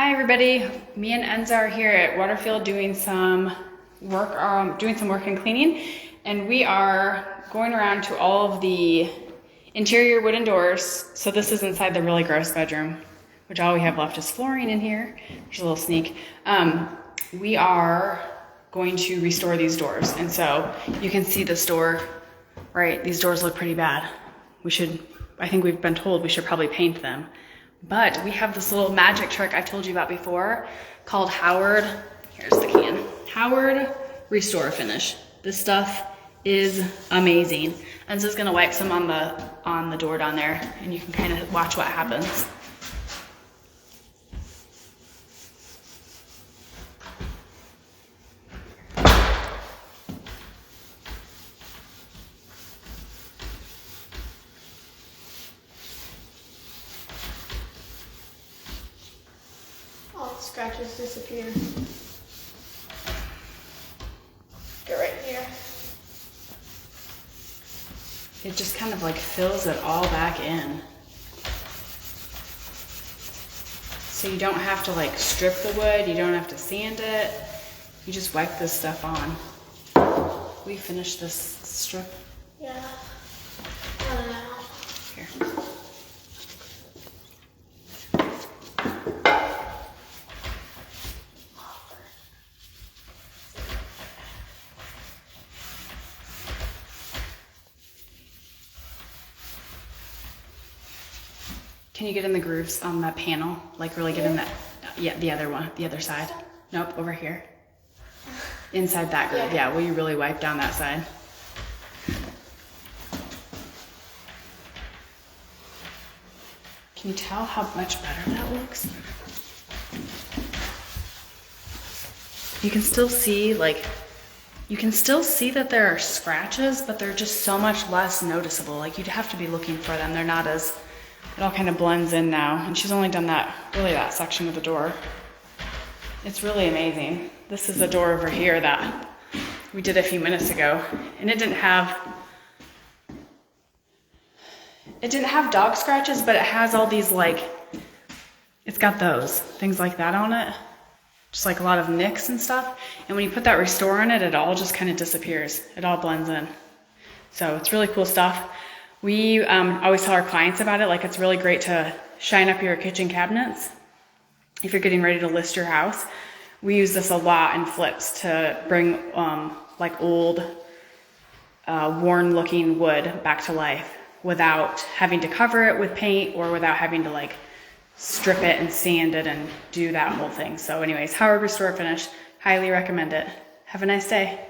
Hi everybody, me and Enza are here at Waterfield doing some work and cleaning, and we are going around to all of the interior wooden doors. So this is inside the really gross bedroom, which all we have left is flooring in here. There's a little sneak. We are going to restore these doors, and so you can see this door, right? These doors look pretty bad. I think we've been told we should probably paint them. But we have this little magic trick I told you about before called Howard. Here's the can. Howard Restor-A-Finish. This stuff is amazing. And so it's gonna wipe some on the door down there, and you can kind of watch what happens. All the scratches disappear. Go right here. It just kind of like fills it all back in. So you don't have to like strip the wood, you don't have to sand it. You just wipe this stuff on. We finished this strip. Yeah. I don't know. Here. Can you get in the grooves on that panel? Like really get in that, yeah, the other one, the other side. Nope, over here. Inside that groove, yeah, will you really wipe down that side? Can you tell how much better that looks? You can still see that there are scratches, but they're just so much less noticeable. Like you'd have to be looking for them. They're not as, it all kind of blends in now. And she's only done that section of the door. It's really amazing. This is a door over here that we did a few minutes ago, and it didn't have dog scratches, but it has all these it's got those things like that on it. Just like a lot of nicks and stuff. And when you put that Restore on it, it all just kind of disappears. It all blends in. So it's really cool stuff. We always tell our clients about it. Like it's really great to shine up your kitchen cabinets if you're getting ready to list your house. We use this a lot in flips to bring like old, worn looking wood back to life without having to cover it with paint or without having to like strip it and sand it and do that whole thing. So anyways, Howard Restor-A-Finish, highly recommend it. Have a nice day.